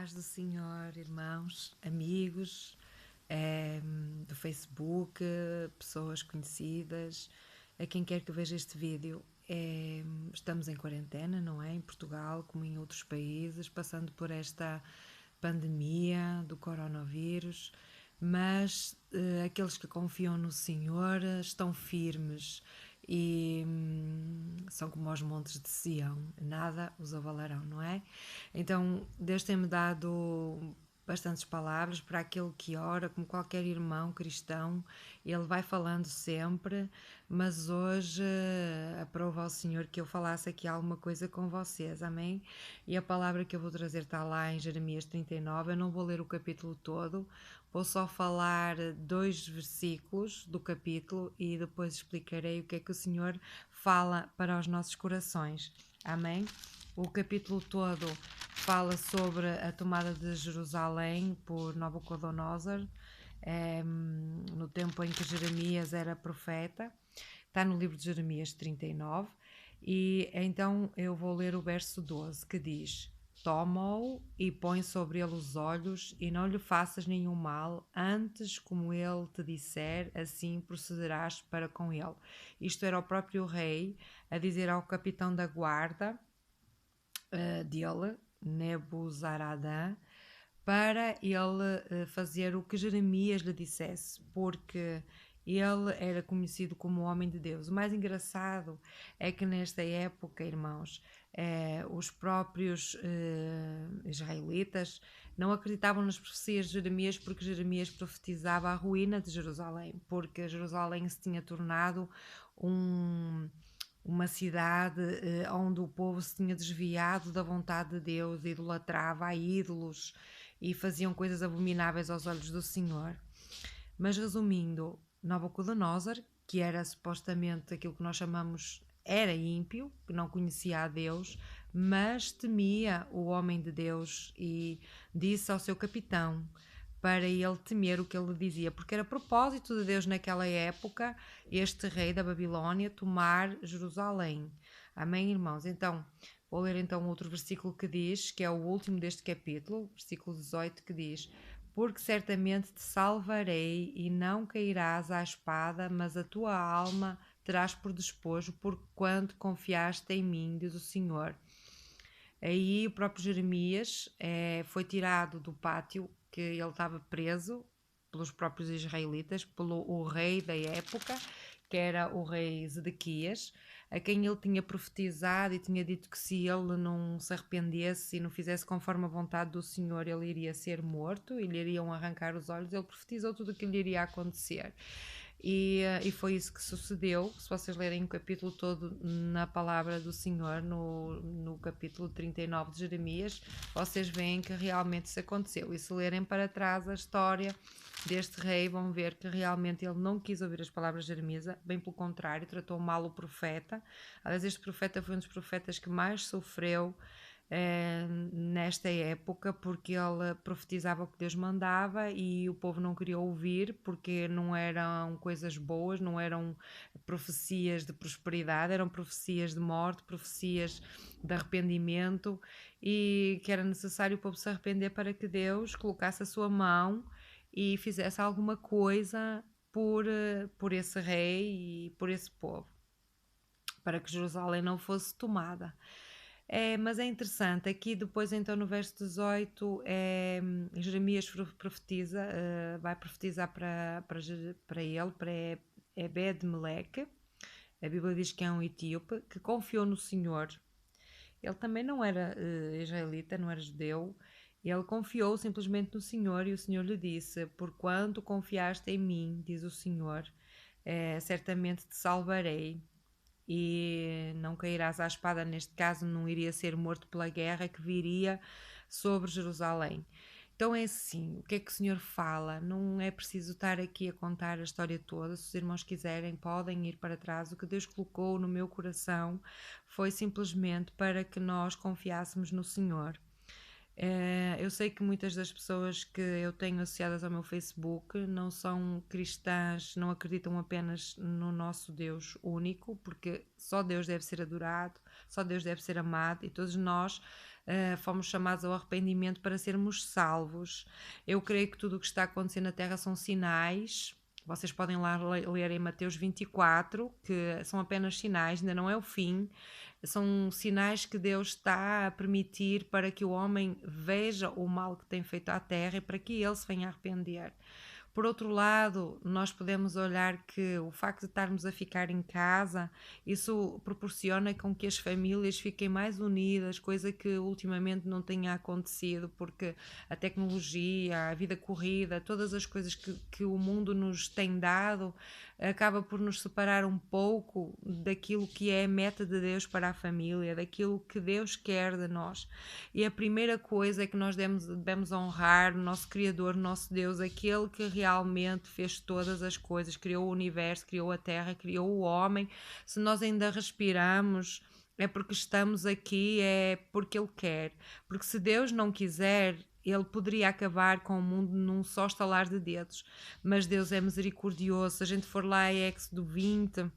paz do Senhor, irmãos, amigos, do Facebook, pessoas conhecidas, a quem quer que veja este vídeo. Estamos em quarentena, não é? Em Portugal, como em outros países, passando por esta pandemia do coronavírus, mas aqueles que confiam no Senhor estão firmes e são como os montes de Sião, nada os abalarão, não é? Então Deus tem-me dado bastantes palavras para aquele que ora, como qualquer irmão cristão, ele vai falando sempre, mas hoje aprova ao Senhor que eu falasse aqui alguma coisa com vocês, amém? E a palavra que eu vou trazer está lá em Jeremias 39, eu não vou ler o capítulo todo, vou só falar 2 versículos do capítulo e depois explicarei o que é que o Senhor fala para os nossos corações, amém? O capítulo todo fala sobre a tomada de Jerusalém por Nabucodonosor, no tempo em que Jeremias era profeta. Está no livro de Jeremias 39. E então eu vou ler o verso 12, que diz: Toma-o e põe sobre ele os olhos, e não lhe faças nenhum mal, antes, como ele te disser, assim procederás para com ele. Isto era o próprio rei a dizer ao capitão da guarda dele, Nebuzaradã, para ele fazer o que Jeremias lhe dissesse, porque ele era conhecido como o homem de Deus. O mais engraçado é que nesta época, irmãos, os próprios israelitas não acreditavam nas profecias de Jeremias, porque Jeremias profetizava a ruína de Jerusalém, porque Jerusalém se tinha tornado uma cidade onde o povo se tinha desviado da vontade de Deus, idolatrava a ídolos e faziam coisas abomináveis aos olhos do Senhor. Mas resumindo, Nabucodonosor, que era supostamente aquilo que nós chamamos, era ímpio, que não conhecia a Deus, mas temia o homem de Deus e disse ao seu capitão para ele temer o que ele dizia, porque era propósito de Deus naquela época, este rei da Babilónia, tomar Jerusalém. Amém, irmãos? Então, vou ler então outro versículo que diz, que é o último deste capítulo, versículo 18, que diz: Porque certamente te salvarei e não cairás à espada, mas a tua alma terás por despojo, porquanto confiaste em mim, diz o Senhor. Aí o próprio Jeremias foi tirado do pátio que ele estava preso pelos próprios israelitas, pelo o rei da época, que era o rei Zedequias, a quem ele tinha profetizado e tinha dito que se ele não se arrependesse e não fizesse conforme a vontade do Senhor, ele iria ser morto e lhe iriam arrancar os olhos. Ele profetizou tudo o que lhe iria acontecer. E foi isso que sucedeu. Se vocês lerem o capítulo todo na palavra do Senhor, no capítulo 39 de Jeremias, vocês veem que realmente isso aconteceu. E se lerem para trás a história deste rei, vão ver que realmente ele não quis ouvir as palavras de Jeremias, bem pelo contrário, tratou mal o profeta. Aliás, este profeta foi um dos profetas que mais sofreu nesta época, porque ele profetizava o que Deus mandava e o povo não queria ouvir, porque não eram coisas boas, não eram profecias de prosperidade, eram profecias de morte, profecias de arrependimento, e que era necessário o povo se arrepender para que Deus colocasse a sua mão e fizesse alguma coisa por esse rei e por esse povo, para que Jerusalém não fosse tomada. Mas é interessante, aqui depois então no verso 18 Jeremias profetiza, vai profetizar para ele, para Ebed-Meleque. A Bíblia diz que é um etíope que confiou no Senhor. Ele também não era israelita, não era judeu. Ele confiou simplesmente no Senhor e o Senhor lhe disse: Porquanto confiaste em mim, diz o Senhor, certamente te salvarei e não cairás à espada. Neste caso não iria ser morto pela guerra que viria sobre Jerusalém. Então é assim, o que é que o Senhor fala? Não é preciso estar aqui a contar a história toda. Se os irmãos quiserem, podem ir para trás. O que Deus colocou no meu coração foi simplesmente para que nós confiássemos no Senhor. Eu sei que muitas das pessoas que eu tenho associadas ao meu Facebook não são cristãs, não acreditam apenas no nosso Deus único, porque só Deus deve ser adorado, só Deus deve ser amado, e todos nós fomos chamados ao arrependimento para sermos salvos. Eu creio que tudo o que está acontecendo na Terra são sinais. Vocês podem lá ler em Mateus 24, que são apenas sinais, ainda não é o fim. São sinais que Deus está a permitir para que o homem veja o mal que tem feito à terra e para que ele se venha a arrepender. Por outro lado, nós podemos olhar que o facto de estarmos a ficar em casa, isso proporciona com que as famílias fiquem mais unidas, coisa que ultimamente não tenha acontecido, porque a tecnologia, a vida corrida, todas as coisas que o mundo nos tem dado, acaba por nos separar um pouco daquilo que é a meta de Deus para a família, daquilo que Deus quer de nós. E a primeira coisa é que nós devemos honrar o nosso Criador, o nosso Deus, aquele que realmente fez todas as coisas, criou o universo, criou a terra, criou o homem. Se nós ainda respiramos, é porque estamos aqui, é porque Ele quer. Porque se Deus não quiser, Ele poderia acabar com o mundo num só estalar de dedos. Mas Deus é misericordioso. Se a gente for lá em Êxodo 20...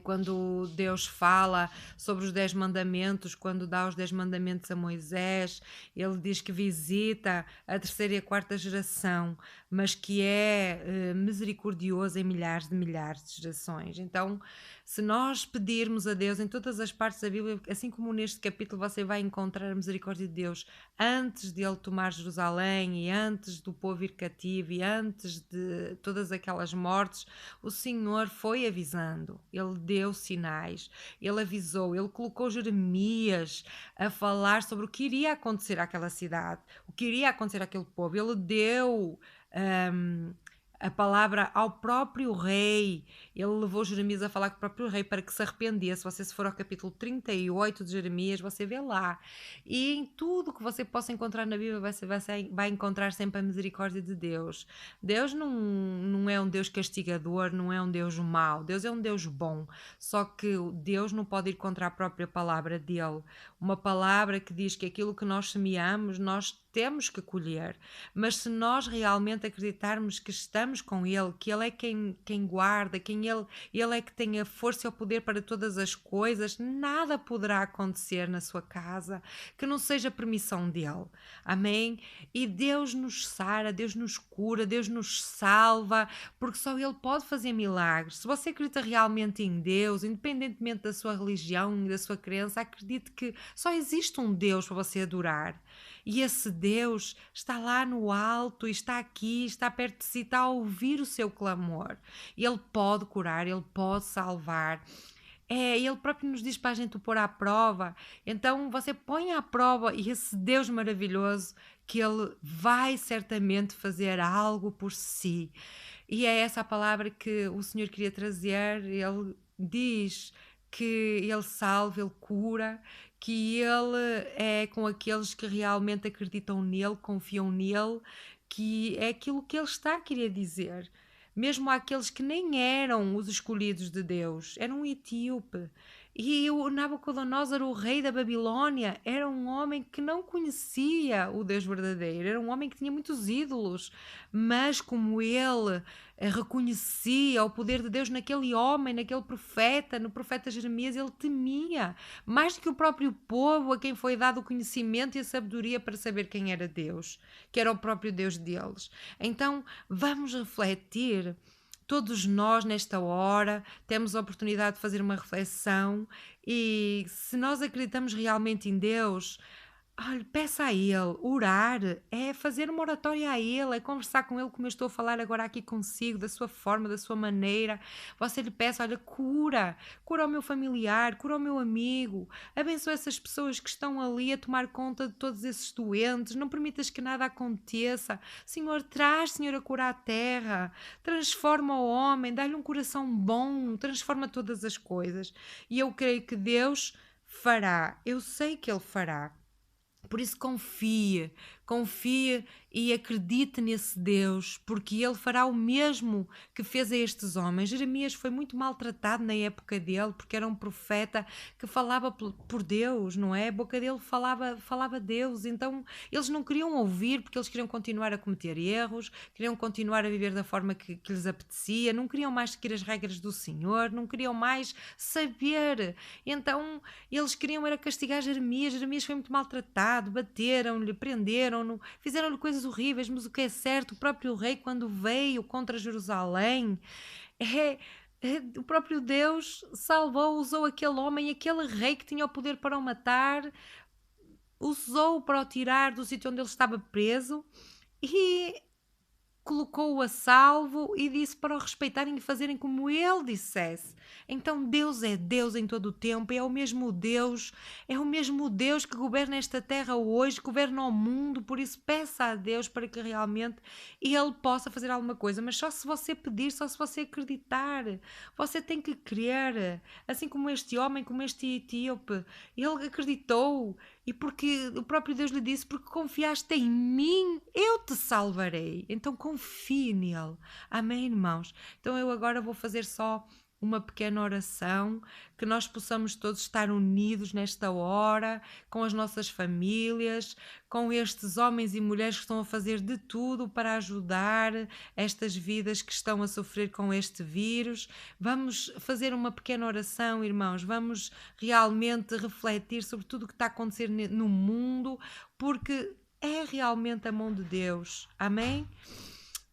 quando Deus fala sobre os 10 mandamentos, quando dá os 10 mandamentos a Moisés, ele diz que visita a terceira e a quarta geração, mas que é misericordioso em milhares de gerações. Então, se nós pedirmos a Deus em todas as partes da Bíblia, assim como neste capítulo você vai encontrar a misericórdia de Deus antes de ele tomar Jerusalém e antes do povo ir cativo e antes de todas aquelas mortes, o Senhor foi avisando, ele deu sinais, ele avisou, ele colocou Jeremias a falar sobre o que iria acontecer àquela cidade, o que iria acontecer àquele povo. Ele deu a palavra ao próprio rei. Ele levou Jeremias a falar com o próprio rei para que se arrependesse. Se for ao capítulo 38 de Jeremias, você vê lá. E em tudo que você possa encontrar na Bíblia, você vai encontrar sempre a misericórdia de Deus. Deus não é um Deus castigador, não é um Deus mau. Deus é um Deus bom. Só que Deus não pode ir contra a própria palavra dele. Uma palavra que diz que aquilo que nós semeamos, nós temos que colher. Mas se nós realmente acreditarmos que estamos com Ele, que Ele é quem guarda, Ele é que tem a força e o poder para todas as coisas, nada poderá acontecer na sua casa que não seja permissão dEle. Amém? E Deus nos sara, Deus nos cura, Deus nos salva, porque só Ele pode fazer milagres. Se você acredita realmente em Deus, independentemente da sua religião e da sua crença, acredite que só existe um Deus para você adorar. E esse Deus está lá no alto, está aqui, está perto de si, está a ouvir o seu clamor. Ele pode curar, Ele pode salvar. Ele próprio nos diz para a gente o pôr à prova. Então você põe à prova e esse Deus maravilhoso que Ele vai certamente fazer algo por si. E é essa a palavra que o Senhor queria trazer. Ele diz que Ele salva, Ele cura, que Ele é com aqueles que realmente acreditam nele, confiam nele, que é aquilo que Ele está a querer dizer. Mesmo aqueles que nem eram os escolhidos de Deus, era um etíope. E o Nabucodonosor, o rei da Babilônia, era um homem que não conhecia o Deus verdadeiro, era um homem que tinha muitos ídolos, mas como ele reconhecia o poder de Deus naquele homem, naquele profeta, no profeta Jeremias, ele temia, mais do que o próprio povo a quem foi dado o conhecimento e a sabedoria para saber quem era Deus, que era o próprio Deus deles. Então, vamos refletir. Todos nós, nesta hora, temos a oportunidade de fazer uma reflexão e se nós acreditamos realmente em Deus, olha, peça a Ele. Orar é fazer uma oratória a Ele, é conversar com Ele como eu estou a falar agora aqui consigo, da sua forma, da sua maneira. Você lhe peça, olha, cura o meu familiar, cura o meu amigo, abençoa essas pessoas que estão ali a tomar conta de todos esses doentes, não permitas que nada aconteça. Senhor, traz, Senhor, a cura à terra, transforma o homem, dá-lhe um coração bom, transforma todas as coisas. E eu creio que Deus fará, eu sei que Ele fará. Por isso confie confie e acredite nesse Deus, porque Ele fará o mesmo que fez a estes homens. Jeremias foi muito maltratado na época dele, porque era um profeta que falava por Deus, não é? A boca dele falava Deus, então eles não queriam ouvir, porque eles queriam continuar a cometer erros, queriam continuar a viver da forma que lhes apetecia, não queriam mais seguir as regras do Senhor, não queriam mais saber. Então eles queriam era castigar Jeremias. Jeremias foi muito maltratado, bateram-lhe, prenderam-no, fizeram-lhe coisas horríveis, mas o que é certo, o próprio rei, quando veio contra Jerusalém, o próprio Deus salvou, usou aquele homem, aquele rei que tinha o poder para o matar, usou-o para o tirar do sítio onde ele estava preso e colocou-o a salvo e disse para o respeitarem e fazerem como ele dissesse. Então Deus é Deus em todo o tempo, é o mesmo Deus que governa esta terra hoje, governa o mundo, por isso peça a Deus para que realmente Ele possa fazer alguma coisa, mas só se você pedir, só se você acreditar, você tem que crer, assim como este homem, como este etíope, ele acreditou, e porque o próprio Deus lhe disse, porque confiaste em mim, eu te salvarei. Então confie nele. Amém, irmãos? Então eu agora vou fazer só uma pequena oração, que nós possamos todos estar unidos nesta hora, com as nossas famílias, com estes homens e mulheres que estão a fazer de tudo para ajudar estas vidas que estão a sofrer com este vírus. Vamos fazer uma pequena oração, irmãos, vamos realmente refletir sobre tudo o que está a acontecer no mundo, porque é realmente a mão de Deus. Amém?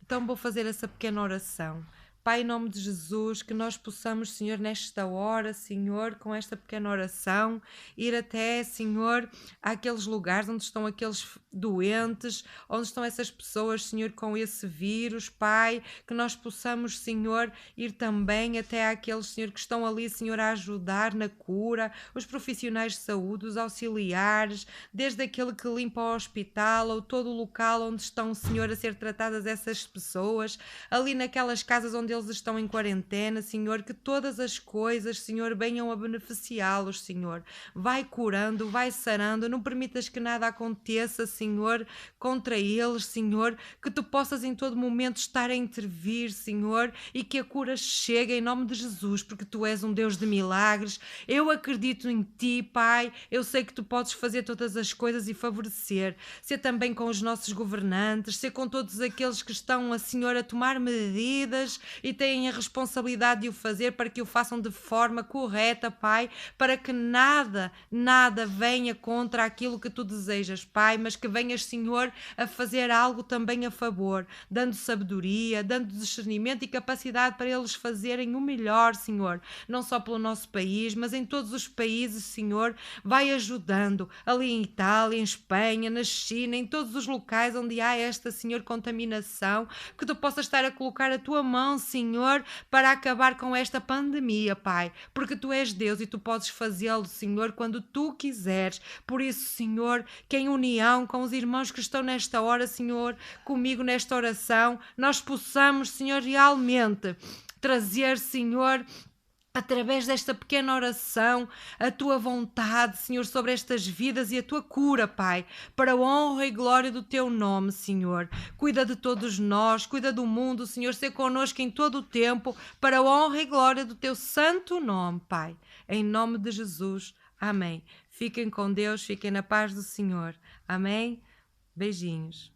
Então vou fazer essa pequena oração. Pai, em nome de Jesus, que nós possamos, Senhor, nesta hora, Senhor, com esta pequena oração, ir até, Senhor, àqueles lugares onde estão aqueles doentes, onde estão essas pessoas, Senhor, com esse vírus, Pai, que nós possamos, Senhor, ir também até àqueles, Senhor, que estão ali, Senhor, a ajudar na cura, os profissionais de saúde, os auxiliares, desde aquele que limpa o hospital ou todo o local onde estão, Senhor, a ser tratadas essas pessoas, ali naquelas casas onde eles estão em quarentena, Senhor, que todas as coisas, Senhor, venham a beneficiá-los, Senhor. Vai curando, vai sarando, não permitas que nada aconteça, Senhor, contra eles, Senhor, que tu possas em todo momento estar a intervir, Senhor, e que a cura chegue em nome de Jesus, porque tu és um Deus de milagres. Eu acredito em ti, Pai, eu sei que tu podes fazer todas as coisas e favorecer, ser também com os nossos governantes, ser com todos aqueles que estão, Senhor, a tomar medidas e têm a responsabilidade de o fazer, para que o façam de forma correta, Pai, para que nada venha contra aquilo que tu desejas, Pai, mas que venhas, Senhor, a fazer algo também a favor, dando sabedoria, dando discernimento e capacidade para eles fazerem o melhor, Senhor, não só pelo nosso país, mas em todos os países, Senhor, vai ajudando, ali em Itália, em Espanha, na China, em todos os locais onde há esta, Senhor, contaminação, que tu possas estar a colocar a tua mão, Senhor, para acabar com esta pandemia, Pai, porque tu és Deus e tu podes fazê-lo, Senhor, quando tu quiseres. Por isso, Senhor, que em união com os irmãos que estão nesta hora, Senhor, comigo nesta oração, nós possamos, Senhor, realmente trazer, Senhor, através desta pequena oração, a tua vontade, Senhor, sobre estas vidas e a tua cura, Pai, para a honra e glória do teu nome, Senhor. Cuida de todos nós, cuida do mundo, Senhor, ser connosco em todo o tempo, para a honra e glória do teu santo nome, Pai. Em nome de Jesus. Amém. Fiquem com Deus, fiquem na paz do Senhor. Amém. Beijinhos.